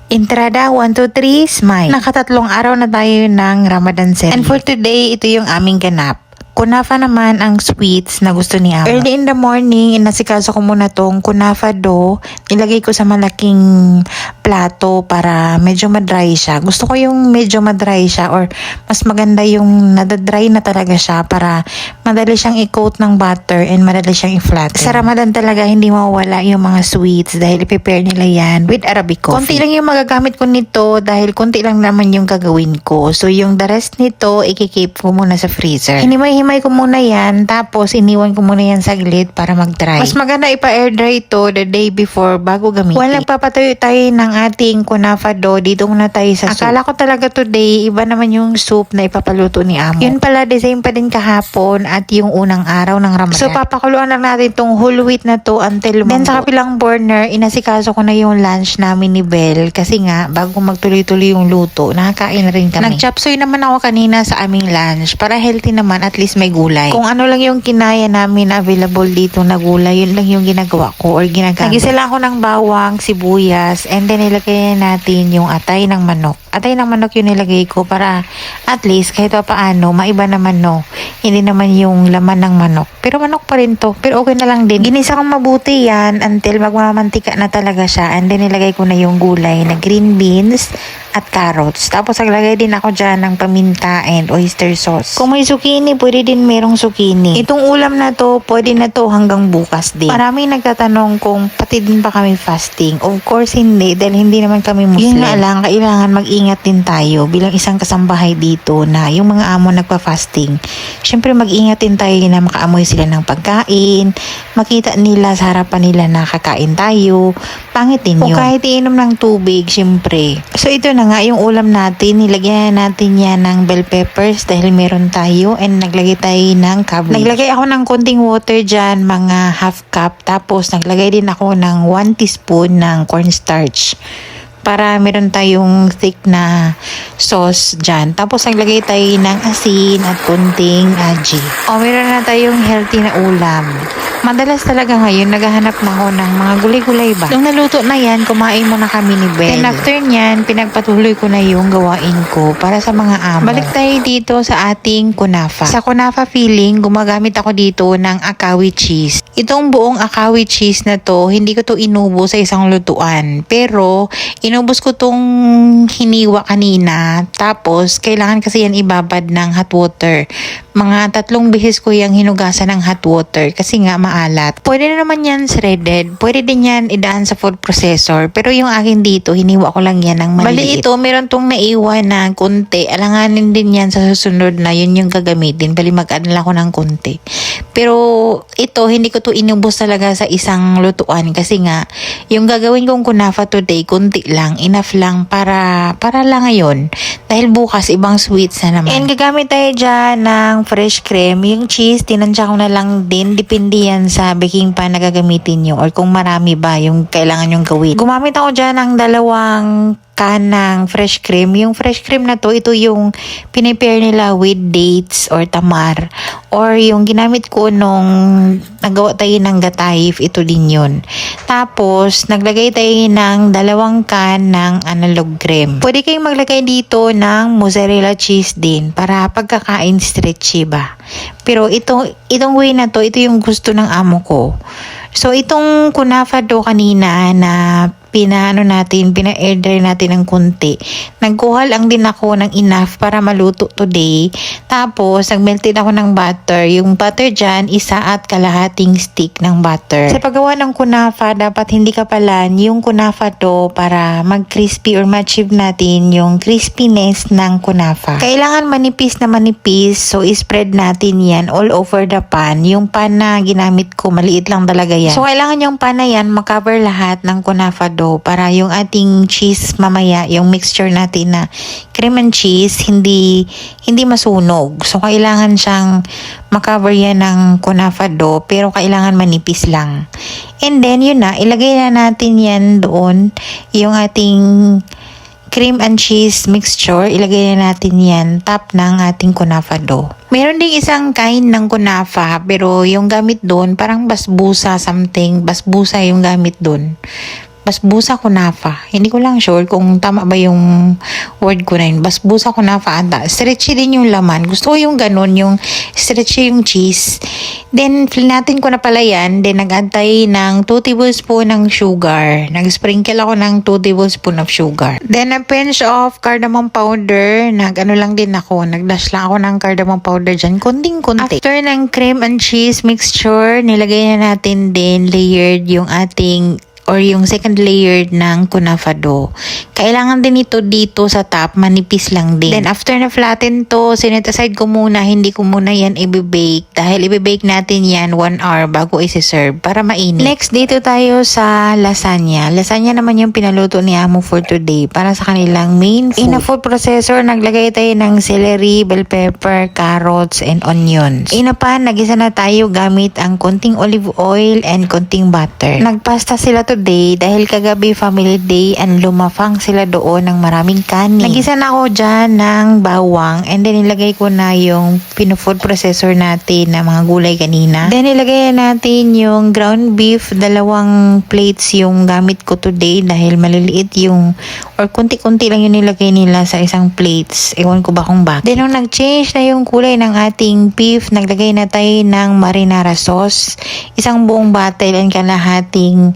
Entrada 1, 2, 3, smile. Nakatatlong araw na tayo ng Ramadan Sale. And for today, ito yung aming ganap. Kunafa naman ang sweets na gusto ni Ama. Early in the morning, inasikaso ko muna tong kunafa dough. Nilagay ko sa malaking plato para medyo madry siya. Gusto ko yung medyo madry siya or mas maganda yung nadadry na talaga siya para madali siyang i-coat ng butter and madali siyang i-flatten. Sa Ramadan talaga hindi mawawala yung mga sweets dahil i-prepare nila yan with Arabic coffee. Konti lang yung magagamit ko nito dahil konti lang naman yung gagawin ko. So yung the rest nito, ikikeep ko muna sa freezer. Hinimay ko muna yan, tapos iniwan ko muna yan saglit para mag-dry. Mas maganda ipa-air dry ito the day before bago gamitin. While nagpapatuyo tayo ng ating kunafa dough, dito muna tayo sa soup. Akala ko talaga today, iba naman yung soup na ipapaluto ni Amo. Yun pala, design pa din kahapon at yung unang araw ng Ramadan. So papakuluan lang natin tong whole wheat na to until lumambot. Then sa kapilang burner, inasikaso ko na yung lunch namin ni Belle kasi nga, bago magtuloy-tuloy yung luto, nakakain na rin kami. Nag-chopsuey naman ako kanina sa aming lunch para healthy naman, at least may gulay. Kung ano lang yung kinaya namin available dito na gulay, yun lang yung ginagawa ko or ginagamit. Nagisa lang ako ng bawang, sibuyas, and then nilagay natin yung atay ng manok. Atay ng manok yung nilagay ko para at least kahit pa paano, maiba naman no. Hindi naman yung laman ng manok. Pero manok pa rin to. Pero okay na lang din. Ginisa kong mabuti yan until magmamamantika na talaga siya. And then nilagay ko na yung gulay na green beans at carrots. Tapos naglagay din ako dyan ng paminta and oyster sauce. Kung may zucchini, pwede din merong zucchini. Itong ulam na to, pwede na to hanggang bukas din. Maraming nagtatanong kung pati din ba kami fasting. Of course hindi, dahil hindi naman kami Muslim. Yun nga lang, kailangan mag-ingat din tayo bilang isang kasambahay dito na yung mga amo nagpa-fasting. Siyempre mag-ingat din tayo na makaamoy sila ng pagkain, makita nila sa harapan nila na kakain tayo, pangit din yun. O kahit iinom ng tubig, siyempre. So ito na nga yung ulam natin, nilagyan natin yan ng bell peppers dahil meron tayo, and naglagay tayo ng cabbage. Naglagay ako ng konting water dyan, mga half cup, tapos naglagay din ako ng 1 teaspoon ng cornstarch para meron tayong thick na sauce dyan. Tapos naglagay tayo ng asin at konting aji. O meron na tayong healthy na ulam. Madalas talaga ngayon, naghahanap na ako ng mga gulay-gulay ba. Nung naluto na yan, kumain muna kami ni Belle. Then after nyan, pinagpatuloy ko na yung gawain ko para sa mga amo. Balik tayo dito sa ating kunafa. Sa kunafa filling, gumagamit ako dito ng akawi cheese. Itong buong akawi cheese na to, hindi ko to inubos sa isang lutuan. Pero, inubos ko tong hiniwa kanina. Tapos, kailangan kasi yan ibabad ng hot water. Mga 3 beses ko yung hinugasan ng hot water kasi nga maalat. Pwede na naman yan shredded. Pwede din yan idaan sa food processor. Pero yung akin dito, hiniwa ko lang yan ng maliit. Bali ito, meron tong naiwan na konti. Alanganin din yan sa susunod na yun yung gagamitin. Bali mag-add lang ako ng konti. Pero ito, hindi ko to inubos talaga sa isang lutuan kasi nga, yung gagawin kong kunafa today, konti lang, enough lang para lang ngayon. Dahil bukas, ibang sweets na naman. And gagamit tayo dyan ng fresh cream. Yung cheese, tinansya ko na lang din. Depende yan sa baking pan na gagamitin nyo or kung marami ba yung kailangan yung gawin. Gumamit ako dyan ng 2 can ng fresh cream. Yung fresh cream na to, ito yung pinipare nila with dates or tamar. Or yung ginamit ko nung nagawa tayo ng gatayif, ito din yun. Tapos, naglagay tayo ng 2 can ng analog cream. Pwede kayong maglagay dito ng mozzarella cheese din para pagkakain stretchy ba. Pero itong way na to, ito yung gusto ng amo ko. So, itong kunafa dough kanina na pina-air dry natin ng kunti. Nagkuha lang din ako ng enough para maluto today. Tapos, nagmelted ako ng butter. Yung butter dyan, 1 kalahating stick ng butter. Sa paggawa ng kunafa, dapat hindi kapalan yung kunafa to para mag-crispy or ma-achieve natin yung crispiness ng kunafa. Kailangan manipis na manipis. So, spread natin yan all over the pan. Yung pan na ginamit ko, maliit lang talaga yan. So, kailangan yung pan na yan makover lahat ng kunafa dough para yung ating cheese mamaya, yung mixture natin na cream and cheese, hindi masunog. So, kailangan siyang makover yan ng kunafa dough, pero kailangan manipis lang. And then, yun na, ilagay na natin yan doon, yung ating cream and cheese mixture, ilagay na natin yan top ng ating kunafa dough. Meron ding isang kind ng kunafa, pero yung gamit doon parang basbusa something, basbusa yung gamit doon. basbusa kunafa. Hindi ko lang sure kung tama ba yung word ko na yun. Basbusa kunafa ata. Stretchy din yung laman. Gusto ko yung ganun, yung stretchy yung cheese. Then, fill natin ko na pala yan. Then, nag-antay ng 2 tablespoon ng sugar. Nag-sprinkle ako ng 2 tablespoon of sugar. Then, a pinch of cardamom powder. Nag-ano lang din ako. Nag-dash lang ako ng cardamom powder dyan. Kunting-kunti. After ng cream and cheese mixture, nilagay na natin din layered yung ating or yung second layer ng kunafa dough. Kailangan din ito dito sa top, manipis lang din. Then after na flatten to, sinet aside ko muna, hindi ko muna yan i-bake dahil i-bake natin yan 1 hour bago isi-serve para mainit. Next, dito tayo sa lasagna. Lasagna naman yung pinaluto ni Amo for today para sa kanilang main food. In a food processor, naglagay tayo ng celery, bell pepper, carrots, and onions. In a pan, nagisa na tayo gamit ang konting olive oil and konting butter. Nagpasta sila today dahil kagabi family day and lumafang sila doon ng maraming kanin. Nagisa na ako dyan ng bawang and then nilagay ko na yung pino-food processor natin na mga gulay kanina. Then nilagay natin yung ground beef, 2 plates yung gamit ko today dahil maliliit yung or kunti-kunti lang yung nilagay nila sa isang plates. Ewan ko ba kung bakit. Then nung nag-change na yung kulay ng ating beef, naglagay na tayo ng marinara sauce, isang buong bottle and kalahating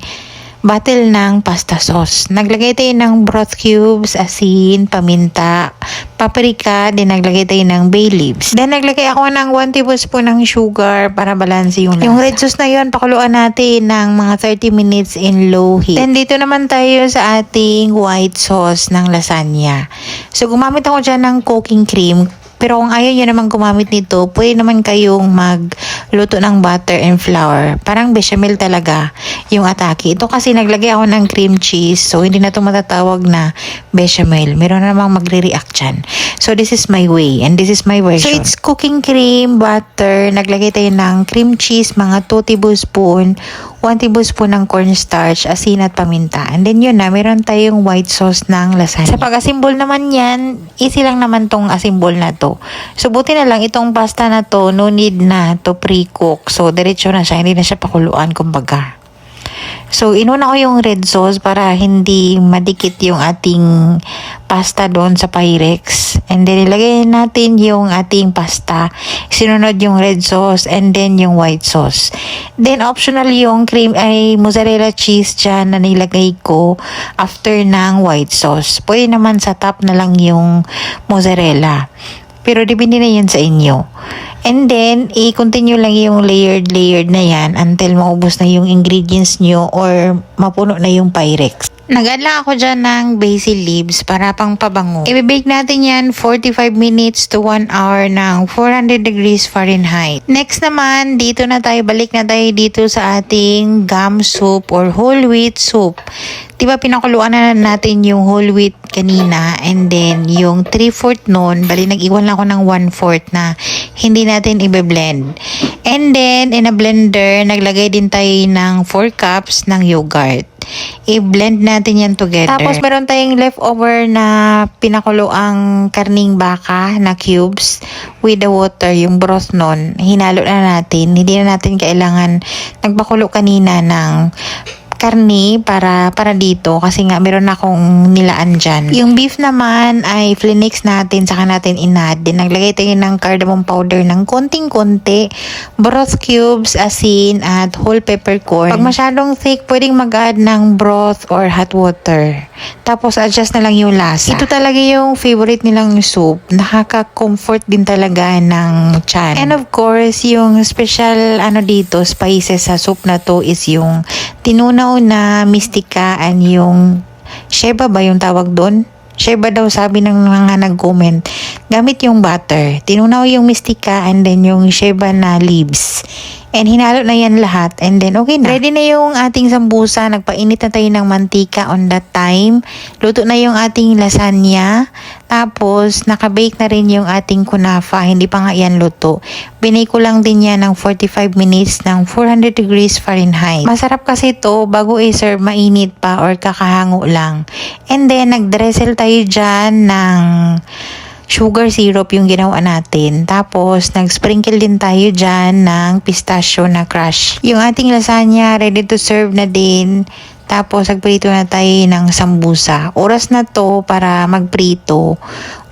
bottle ng pasta sauce. Naglagay tayo ng broth cubes, asin, paminta, paprika, then naglagay tayo ng bay leaves. Then naglagay ako ng 1 tablespoon ng sugar para balanse yung lasa. Yung red sauce na yun, pakuluan natin ng mga 30 minutes in low heat. Then dito naman tayo sa ating white sauce ng lasagna. So gumamit ako dyan ng cooking cream. Pero kung ayaw nyo naman gumamit nito, pwede naman kayong magluto ng butter and flour. Parang bechamel talaga yung atake. Ito kasi naglagay ako ng cream cheese, so hindi na ito matatawag na bechamel. Meron na namang magre-react dyan. So this is my way and this is my version. So it's cooking cream, butter, naglagay tayo ng cream cheese, mga 2 tablespoon, 1 tablespoon ng cornstarch, asin at paminta. And then yun na, meron tayong white sauce ng lasagna. Sa pag-assemble naman yan, easy lang naman tong assemble na to. So buti na lang itong pasta na to, no need na to pre-cook. So diretso na siya, hindi na siya pakuluan kumbaga. So inuna ko yung red sauce para hindi madikit yung ating pasta doon sa Pyrex. And then ilagay natin yung ating pasta. Sinunod yung red sauce and then yung white sauce. Then optional yung cream ay mozzarella cheese dyan na nilagay ko after ng white sauce. Pwede naman sa top na lang yung mozzarella. Pero depende na yan sa inyo. And then, i-continue lang yung layered na yan until maubos na yung ingredients nyo or mapuno na yung Pyrex. Nag-add lang ako dyan ng basil leaves para pang pabango. I-bake natin yan 45 minutes to 1 hour ng 400 degrees Fahrenheit. Next naman, balik na tayo dito sa ating gum soup or whole wheat soup. Diba pinakuluan na natin yung whole wheat kanina and then yung 3/4 nun, bali nag-iwan lang ako ng 1/4 na hindi natin i-blend. And then, in a blender, naglagay din tayo ng 4 cups ng yogurt. I-blend natin yan together. Tapos meron tayong leftover na pinakuluang karning baka na cubes with the water, yung broth nun. Hinalo na natin. Hindi na natin kailangan nagpakulo kanina ng karni para dito kasi nga meron akong nilaan dyan. Yung beef naman ay flinix natin, saka natin inad. Then naglagay tayo ng cardamom powder ng konting-konti, broth cubes, asin, at whole peppercorn. Pag masyadong thick, pwedeng mag-add ng broth or hot water. Tapos adjust na lang yung lasa. Ito talaga yung favorite nilang soup. Nakaka-comfort din talaga ng tiyan. And of course, yung special dito, spices sa soup na to is yung tinunaw na mistika and yung sheba ba yung tawag doon? Sheba daw sabi ng mga nag-comment. Gamit yung butter. Tinunaw yung mistika and then yung sheba na leaves. And hinalo na yan lahat. And then okay na. Ready na yung ating sambusa. Nagpainit na tayo ng mantika on that time. Luto na yung ating lasagna. Tapos nakabake na rin yung ating kunafa. Hindi pa nga yan luto. Binake ko lang din yan ng 45 minutes ng 400 degrees Fahrenheit. Masarap kasi to bago i-serve mainit pa or kakahango lang. And then nagdressel tayo dyan ng sugar syrup yung ginawa natin. Tapos, nag-sprinkle din tayo dyan ng pistachio na crush. Yung ating lasagna, ready to serve na din. Tapos nagprito na tayo ng sambusa. Oras na to para magprito.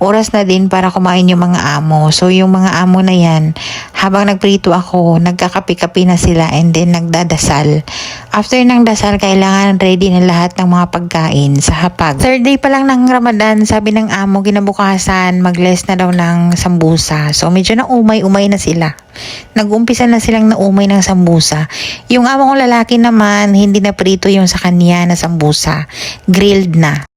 Oras na din para kumain yung mga amo. So yung mga amo na yan, habang nagprito ako, nagkakapi-kapi na sila and then nagdadasal. After ng dasal, kailangan ready na lahat ng mga pagkain sa hapag. Third day pa lang ng Ramadan, sabi ng amo, kinabukasan, mag-less na daw ng sambusa. So medyo na umay na sila. Nag-umpisa na silang naumay ng sambusa. Yung amo kong lalaki naman, hindi na prito yung sa kanya na sambusa. Grilled na.